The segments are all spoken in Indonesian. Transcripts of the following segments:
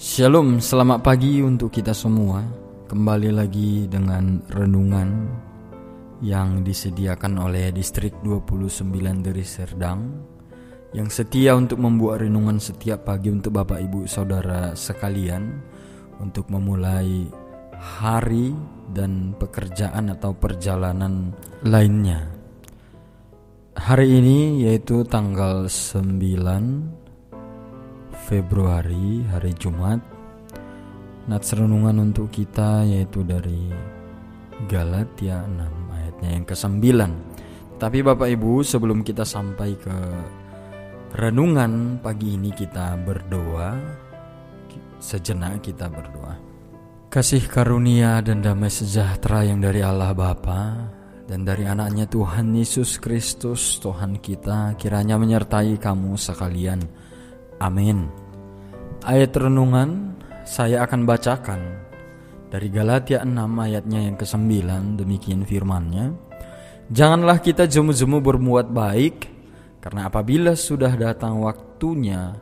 Shalom, selamat pagi untuk kita semua. Kembali lagi dengan renungan yang disediakan oleh Distrik 29 dari Serdang, yang setia untuk membuat renungan setiap pagi untuk Bapak Ibu Saudara sekalian, untuk memulai hari dan pekerjaan atau perjalanan lainnya. Hari ini yaitu tanggal 9 Februari, hari Jumat. Nats renungan untuk kita yaitu dari Galatia 6 ayatnya yang ke-9. Tapi Bapak Ibu, sebelum kita sampai ke renungan pagi ini, kita berdoa. Sejenak kita berdoa. Kasih karunia dan damai sejahtera yang dari Allah Bapa dan dari anaknya Tuhan Yesus Kristus Tuhan kita kiranya menyertai kamu sekalian. Amin. Ayat renungan saya akan bacakan dari Galatia 6 ayatnya yang ke-9. Demikian firman-Nya. Janganlah kita jemu-jemu berbuat baik, karena apabila sudah datang waktunya,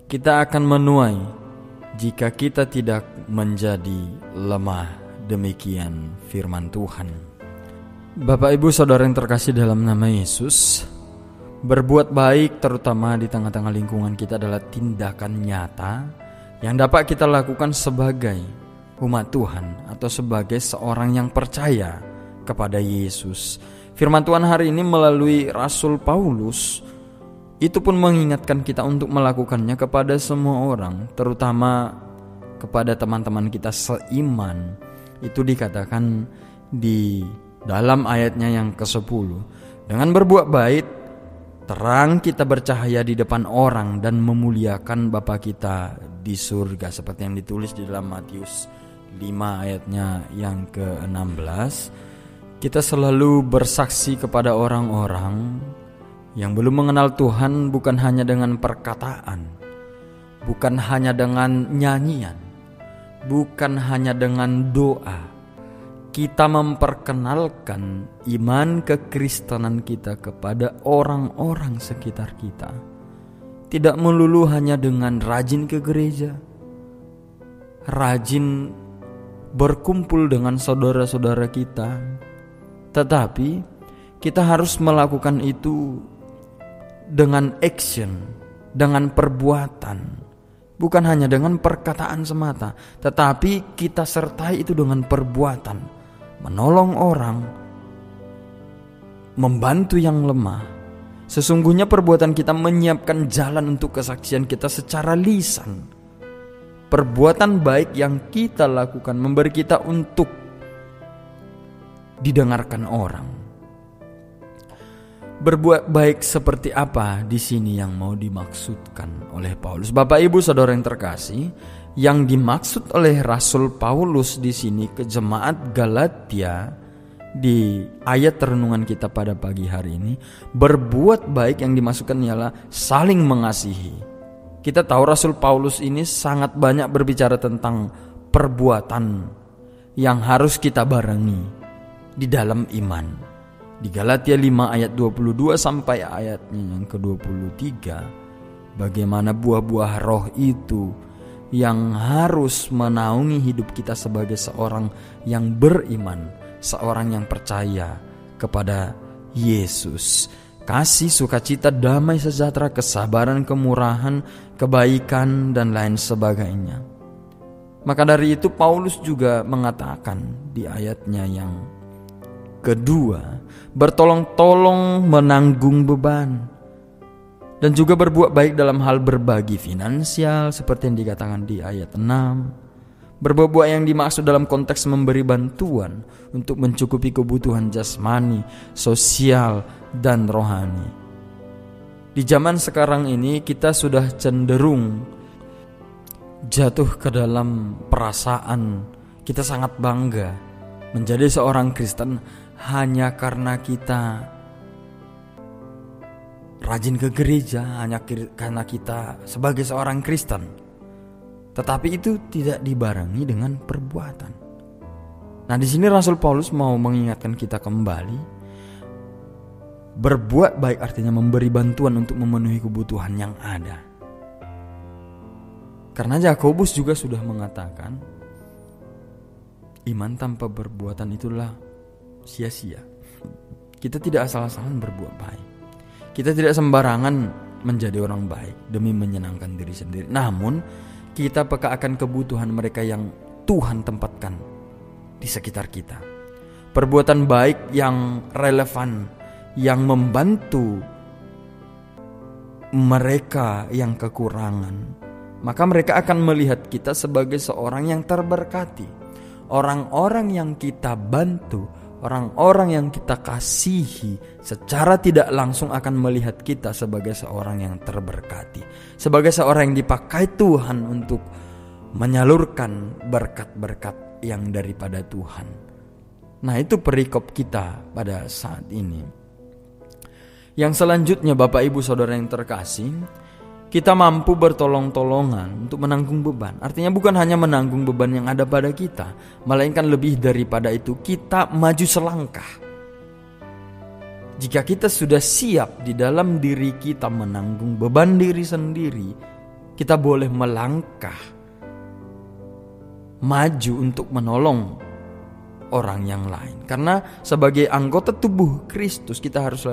kita akan menuai jika kita tidak menjadi lemah. Demikian firman Tuhan. Bapak Ibu Saudara yang terkasih dalam nama Yesus, berbuat baik terutama di tengah-tengah lingkungan kita adalah tindakan nyata yang dapat kita lakukan sebagai umat Tuhan atau sebagai seorang yang percaya kepada Yesus. Firman Tuhan hari ini melalui Rasul Paulus itu pun mengingatkan kita untuk melakukannya kepada semua orang, terutama kepada teman-teman kita seiman. Itu dikatakan di dalam ayatnya yang ke-10. Dengan berbuat baik, terang kita bercahaya di depan orang dan memuliakan Bapa kita di surga, seperti yang ditulis di dalam Matius 5 ayatnya yang ke-16. Kita selalu bersaksi kepada orang-orang yang belum mengenal Tuhan, bukan hanya dengan perkataan, bukan hanya dengan nyanyian, bukan hanya dengan doa. Kita memperkenalkan iman kekristenan kita kepada orang-orang sekitar kita. Tidak melulu hanya dengan rajin ke gereja, rajin berkumpul dengan saudara-saudara kita, tetapi kita harus melakukan itu dengan action, dengan perbuatan. Bukan hanya dengan perkataan semata, tetapi kita sertai itu dengan perbuatan. Menolong orang, membantu yang lemah. Sesungguhnya perbuatan kita menyiapkan jalan untuk kesaksian kita secara lisan. Perbuatan baik yang kita lakukan memberi kita untuk didengarkan orang. Berbuat baik seperti apa di sini yang mau dimaksudkan oleh Paulus? Bapak Ibu Saudara yang terkasih, yang dimaksud oleh Rasul Paulus di sini ke jemaat Galatia di ayat renungan kita pada pagi hari ini, berbuat baik yang dimaksudkan ialah saling mengasihi. Kita tahu Rasul Paulus ini sangat banyak berbicara tentang perbuatan yang harus kita barengi di dalam iman. Di Galatia 5 ayat 22 sampai ayatnya yang ke-23, bagaimana buah-buah roh itu yang harus menaungi hidup kita sebagai seorang yang beriman, seorang yang percaya kepada Yesus. Kasih, sukacita, damai sejahtera, kesabaran, kemurahan, kebaikan, dan lain sebagainya. Maka dari itu Paulus juga mengatakan di ayatnya yang kedua, bertolong-tolong menanggung beban, dan juga berbuat baik dalam hal berbagi finansial seperti yang dikatakan di ayat 6. Berbuat baik yang dimaksud dalam konteks memberi bantuan untuk mencukupi kebutuhan jasmani, sosial, dan rohani. Di zaman sekarang ini kita sudah cenderung jatuh ke dalam perasaan kita sangat bangga menjadi seorang Kristen hanya karena kita rajin ke gereja, hanya karena kita sebagai seorang Kristen. Tetapi itu tidak dibarengi dengan perbuatan. Nah, di sini Rasul Paulus mau mengingatkan kita kembali, berbuat baik artinya memberi bantuan untuk memenuhi kebutuhan yang ada. Karena Yakobus juga sudah mengatakan, iman tanpa perbuatan itulah sia-sia. Kita tidak asal-asalan berbuat baik. Kita tidak sembarangan menjadi orang baik demi menyenangkan diri sendiri. Namun kita peka akan kebutuhan mereka yang Tuhan tempatkan di sekitar kita. Perbuatan baik yang relevan, yang membantu mereka yang kekurangan, maka mereka akan melihat kita sebagai seorang yang terberkati. Orang-orang yang kita bantu, orang-orang yang kita kasihi, secara tidak langsung akan melihat kita sebagai seorang yang terberkati, sebagai seorang yang dipakai Tuhan untuk menyalurkan berkat-berkat yang daripada Tuhan. Nah, itu perikop kita pada saat ini. Yang selanjutnya, Bapak Ibu Saudara yang terkasih, kita mampu bertolong-tolongan untuk menanggung beban. Artinya bukan hanya menanggung beban yang ada pada kita, melainkan lebih daripada itu, kita maju selangkah. Jika kita sudah siap di dalam diri kita menanggung beban diri sendiri, kita boleh melangkah maju untuk menolong orang yang lain. Karena sebagai anggota tubuh Kristus, kita harus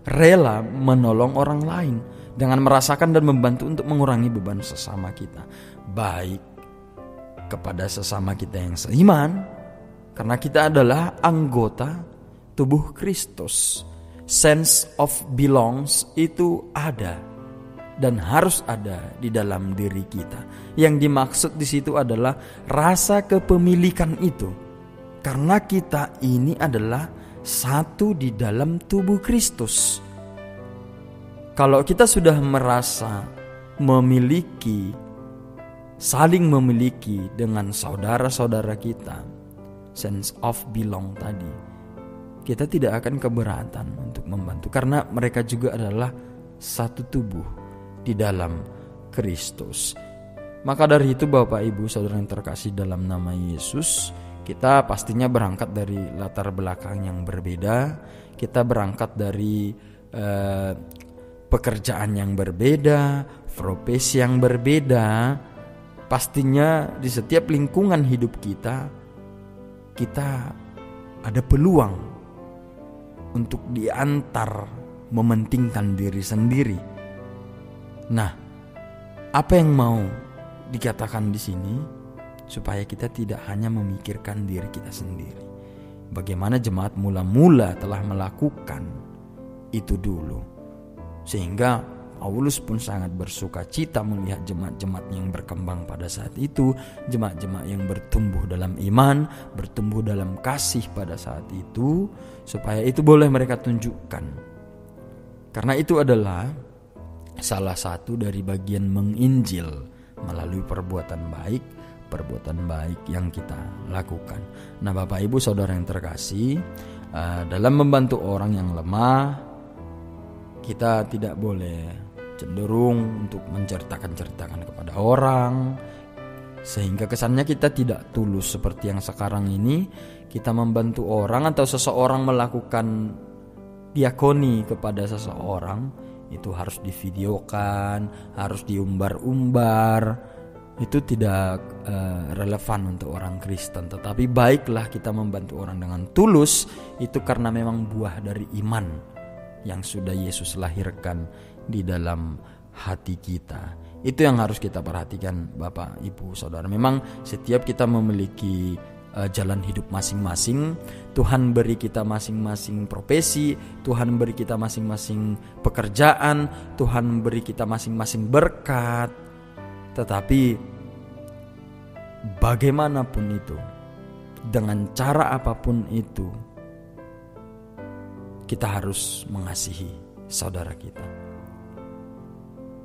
rela menolong orang lain dengan merasakan dan membantu untuk mengurangi beban sesama kita, baik kepada sesama kita yang seiman, karena kita adalah anggota tubuh Kristus. Sense of belongs itu ada dan harus ada di dalam diri kita. Yang dimaksud di situ adalah rasa kepemilikan itu, karena kita ini adalah satu di dalam tubuh Kristus. Kalau kita sudah merasa memiliki, saling memiliki dengan saudara-saudara kita, sense of belong tadi, kita tidak akan keberatan untuk membantu, karena mereka juga adalah satu tubuh di dalam Kristus. Maka dari itu, Bapak Ibu Saudara yang terkasih dalam nama Yesus, kita pastinya berangkat dari latar belakang yang berbeda. Kita berangkat dari pekerjaan yang berbeda, profesi yang berbeda. Pastinya di setiap lingkungan hidup kita ada peluang untuk diantar mementingkan diri sendiri. Nah, apa yang mau dikatakan di sini? Supaya kita tidak hanya memikirkan diri kita sendiri. Bagaimana jemaat mula-mula telah melakukan itu dulu, sehingga Paulus pun sangat bersuka cita melihat jemaat-jemaat yang berkembang pada saat itu, jemaat-jemaat yang bertumbuh dalam iman, bertumbuh dalam kasih pada saat itu, supaya itu boleh mereka tunjukkan. Karena itu adalah salah satu dari bagian menginjil melalui perbuatan baik yang kita lakukan. Nah, Bapak Ibu Saudara yang terkasih, dalam membantu orang yang lemah, kita tidak boleh cenderung untuk menceritakan kepada orang, sehingga kesannya kita tidak tulus. Seperti yang sekarang ini, kita membantu orang atau seseorang melakukan diakoni kepada seseorang, itu harus divideokan, harus diumbar-umbar. Itu tidak relevan untuk orang Kristen. Tetapi baiklah kita membantu orang dengan tulus, itu karena memang buah dari iman yang sudah Yesus lahirkan di dalam hati kita. Itu yang harus kita perhatikan, Bapak, Ibu, Saudara. Memang setiap kita memiliki jalan hidup masing-masing. Tuhan beri kita masing-masing profesi, Tuhan beri kita masing-masing pekerjaan, Tuhan beri kita masing-masing berkat. Tetapi bagaimanapun itu, dengan cara apapun itu, kita harus mengasihi saudara kita.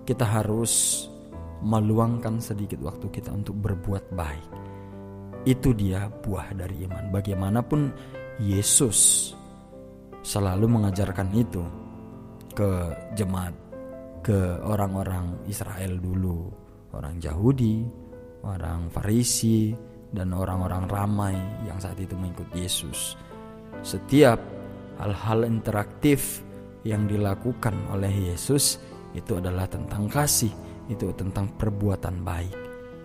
Kita harus meluangkan sedikit waktu kita untuk berbuat baik. Itu dia buah dari iman. Bagaimanapun Yesus selalu mengajarkan itu ke jemaat, ke orang-orang Israel dulu, orang Yahudi, orang Farisi, dan orang-orang ramai yang saat itu mengikut Yesus. Setiap hal-hal interaktif yang dilakukan oleh Yesus itu adalah tentang kasih, itu tentang perbuatan baik.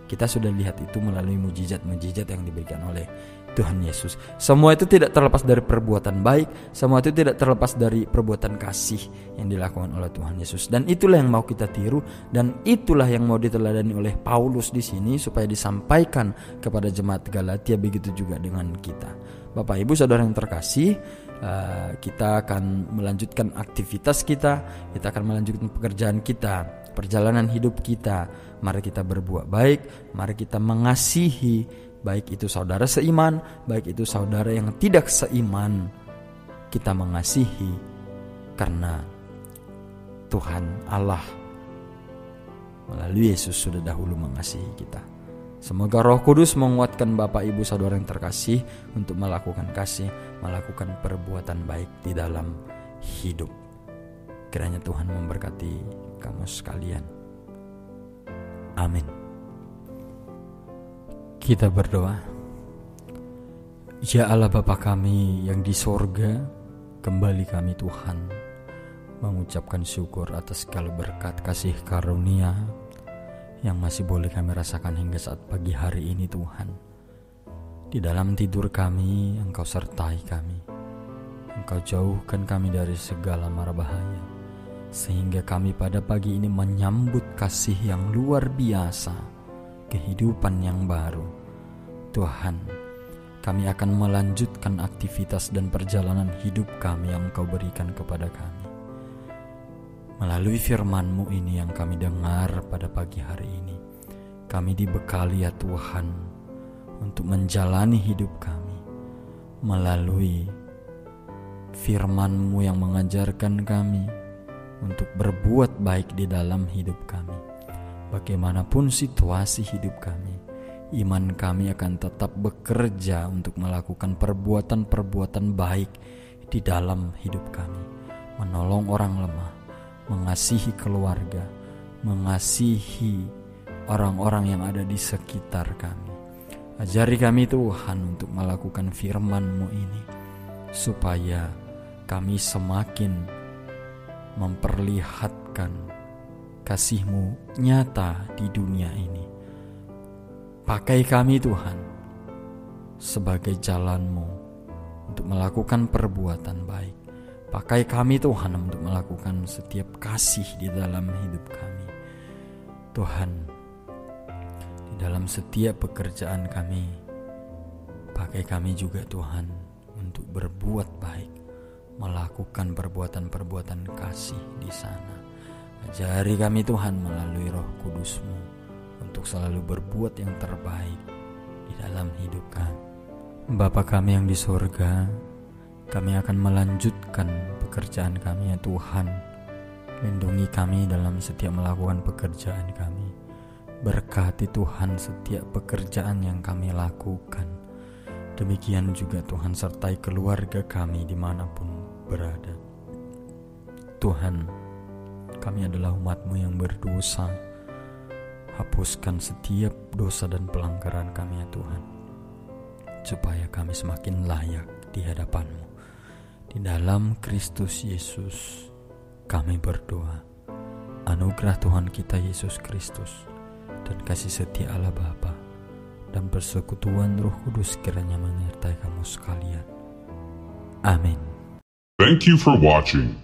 Kita sudah lihat itu melalui mujizat-mujizat yang diberikan oleh Tuhan Yesus. Semua itu tidak terlepas dari perbuatan baik, semua itu tidak terlepas dari perbuatan kasih yang dilakukan oleh Tuhan Yesus. Dan itulah yang mau kita tiru, dan itulah yang mau diteladani oleh Paulus di sini supaya disampaikan kepada jemaat Galatia, begitu juga dengan kita. Bapak Ibu Saudara yang terkasih, kita akan melanjutkan aktivitas kita akan melanjutkan pekerjaan kita, perjalanan hidup kita. Mari kita berbuat baik, mari kita mengasihi, baik itu saudara seiman, baik itu saudara yang tidak seiman. Kita mengasihi karena Tuhan Allah melalui Yesus sudah dahulu mengasihi kita. Semoga Roh Kudus menguatkan Bapak Ibu Saudara yang terkasih untuk melakukan kasih, melakukan perbuatan baik di dalam hidup. Kiranya Tuhan memberkati kamu sekalian. Amin. Kita berdoa. Ya Allah Bapa kami yang di sorga, kembali kami Tuhan mengucapkan syukur atas segala berkat kasih karunia yang masih boleh kami rasakan hingga saat pagi hari ini Tuhan. Di dalam tidur kami, Engkau sertai kami. Engkau jauhkan kami dari segala mara bahaya, sehingga kami pada pagi ini menyambut kasih yang luar biasa, kehidupan yang baru. Tuhan, kami akan melanjutkan aktivitas dan perjalanan hidup kami yang Engkau berikan kepada kami. Melalui firman-Mu ini yang kami dengar pada pagi hari ini, kami dibekali ya Tuhan untuk menjalani hidup kami. Melalui firman-Mu yang mengajarkan kami untuk berbuat baik di dalam hidup kami. Bagaimanapun situasi hidup kami, iman kami akan tetap bekerja untuk melakukan perbuatan-perbuatan baik di dalam hidup kami. Menolong orang lemah, mengasihi keluarga, mengasihi orang-orang yang ada di sekitar kami. Ajari kami Tuhan untuk melakukan firman-Mu ini, supaya kami semakin memperlihatkan kasih-Mu nyata di dunia ini. Pakai kami Tuhan sebagai jalan-Mu untuk melakukan perbuatan baik. Pakai kami Tuhan untuk melakukan setiap kasih di dalam hidup kami. Tuhan, di dalam setiap pekerjaan kami, pakai kami juga Tuhan untuk berbuat baik, melakukan perbuatan-perbuatan kasih di sana. Ajari kami Tuhan melalui Roh Kudus-Mu untuk selalu berbuat yang terbaik di dalam hidup kami. Bapa kami yang di surga, kami akan melanjutkan pekerjaan kami ya Tuhan. Lindungi kami dalam setiap melakukan pekerjaan kami. Berkati Tuhan setiap pekerjaan yang kami lakukan. Demikian juga Tuhan sertai keluarga kami dimanapun berada. Tuhan, kami adalah umat-Mu yang berdosa. Hapuskan setiap dosa dan pelanggaran kami ya Tuhan, supaya kami semakin layak di hadapan-Mu. Di dalam Kristus Yesus kami berdoa. Anugerah Tuhan kita Yesus Kristus dan kasih setia Allah Bapa dan persekutuan Roh Kudus kiranya menyertai kamu sekalian. Amin. Thank you for watching.